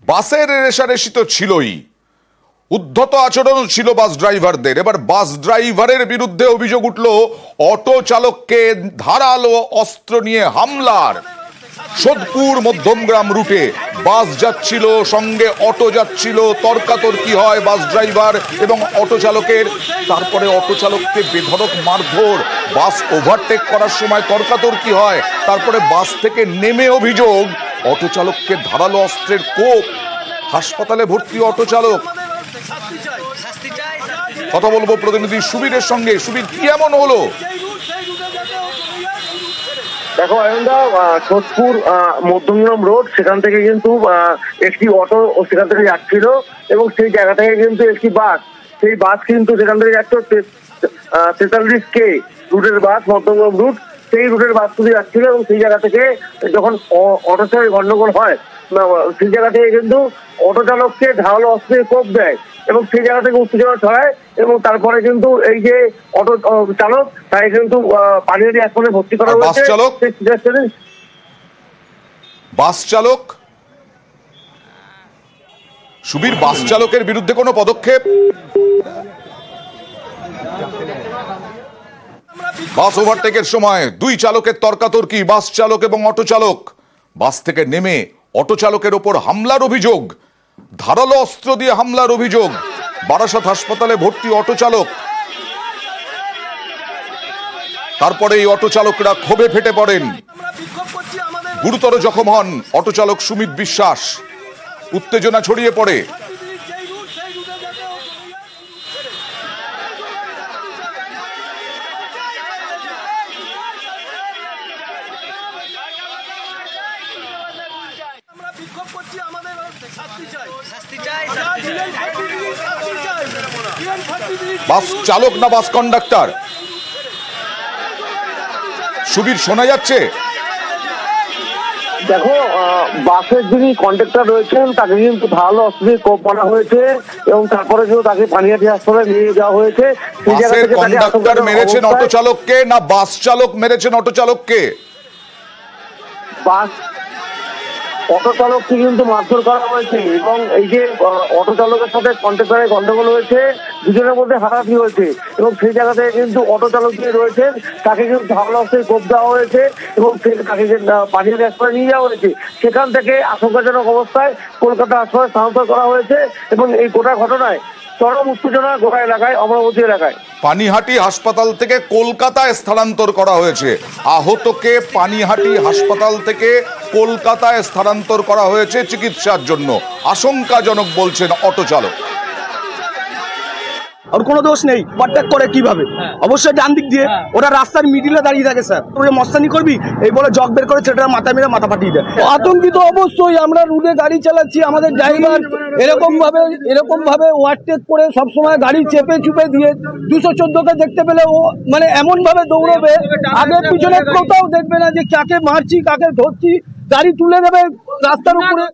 বাসের রেষারেষি তো ছিলই, উদ্ধত আচরণ ছিল বাস ড্রাইভারদের। এবার বাস ড্রাইভারের বিরুদ্ধে অভিযোগ উঠল অটো চালককে ধারালো অস্ত্র নিয়ে হামলার। সোদপুর মধ্যমগ্রাম রুটে বাস যাচ্ছিল, সঙ্গে অটো যাচ্ছিল, তর্কাতর্কি হয় বাস ড্রাইভার এবং অটো চালকের। তারপরে অটো চালককে বেধড়ক মারধর, বাস ওভারটেক করার সময় তর্কাতর্কি হয়। তারপরে বাস থেকে নেমে অভিযোগ অটো চালককে ধারালো অস্ত্রের কোপ। হাসপাতালে ভর্তি অটো চালক। কথা বলবো প্রতিনিধি সুবীরের সঙ্গে। সুবীর, কি এমন হলো? দেখো অয়নদা, সোদপুর মধ্যমগ্রাম রোড, সেখান থেকে কিন্তু একটি অটো সেখান থেকে যাচ্ছিল এবং সেই জায়গা থেকে কিন্তু একটি বাস, সেই বাস কিন্তু সেখান থেকে যাচ্ছে 43K রুটের বাস, মধ্যমগ্রাম রুট, সেই রুটের বাস কিন্তু যাচ্ছিল এবং সেই জায়গা থেকে যখন অটোর সঙ্গে গন্ডগোল হয় সেই জায়গা থেকে কিন্তু অটো চালককে ধারালো অস্ত্রে কোপ দেয় এবং সেই জায়গা থেকে উত্তেজনা ছড়ায় এবং তারপরে কিন্তু এই যে অটো চালক তাকে কিন্তু পানিহাটি হাসপাতালে ভর্তি করা হয়েছে। বাস চালক সুবীর, বাস চালকের বিরুদ্ধে কোনো পদক্ষেপ? বাস ওভারটেকের সময় দুই চালকের তর্কাতর্কি, বাস চালক এবং অটো চালক। বাস থেকে নেমে অটো চালকের ওপর হামলার অভিযোগ, ধারালো অস্ত্র দিয়ে হামলার অভিযোগ। বারাসাত হাসপাতালে ভর্তি অটো চালক। তারপরে এই অটো চালকরা ক্ষোভে ফেটে পড়েন, গুরুতর জখম হন অটো চালক সুমিত বিশ্বাস। উত্তেজনা ছড়িয়ে পড়ে। বাস চালক না বাস কন্ডাক্টর? সুবীর, শোনা যাচ্ছে? দেখো, বাসের যিনি কন্ডাক্টর রয়েছেন তাকে কিন্তু ধারালো অস্ত্রে কোপ মারা হয়েছে এবং তারপরে কিন্তু তাকে পানিহাটি হাসপাতালে নিয়ে যাওয়া হয়েছে। বাসের কন্ডাক্টর মেরেছেন অটো চালককে না বাস চালক মেরেছেন অটো চালককে? বাস অটো চালককে কিন্তু মারধর করা হয়েছে এবং এই যে অটো চালকের সাথে কন্ট্রাক্টরের গন্ডগোল হয়েছে, দুজনের মধ্যে হাতাহাতি হয়েছে এবং সেই জায়গা থেকে কিন্তু অটো চালক যে রয়েছেন তাকে কিন্তু ধারালো অস্ত্রে কোপ দেওয়া হয়েছে এবং তাকে পানিহাটি হাসপাতালে নিয়ে যাওয়া হয়েছে। সেখান থেকে আশঙ্কাজনক অবস্থায় কলকাতা হাসপাতালে স্থানান্তর করা হয়েছে এবং এই গোটা ঘটনায় চরম উত্তেজনা গোটা এলাকায়, অমরাবতী এলাকায়। পানিহাটি হাসপাতাল থেকে কলকাতায় স্থানান্তর করা হয়েছে। আহতকে পানিহাটি হাসপাতাল থেকে কলকাতায় স্থানান্তর করা হয়েছে চিকিৎসার জন্য। আশঙ্কাজনক বলছেন অটো চালক। ওর কোনো দোষ নেই, ওভারটেক করে কিভাবে? অবশ্যই ডান দিক দিয়ে, ওরা রাস্তার মিডিলে দাঁড়িয়ে থাকে স্যার। ওরা মস্তানি করবি এই বলে জগ বের করে ছেলেটা মাথা মেরে মাথা ফাটিয়ে দেয়। আতঙ্কিত অবশ্যই, আমরা রুটে গাড়ি চালাচ্ছি, আমাদের ড্রাইভার এরকম ভাবে ওভারটেক করে সবসময় গাড়ি চেপে চুপে দিয়ে 214কে দেখতে পেলে ও মানে এমন ভাবে দৌড়বে, আগে পিছনে কোথাও দেখবে না যে কাকে মারছি কাকে ধরছি, গাড়ি তুলে দেবে রাস্তার উপরে।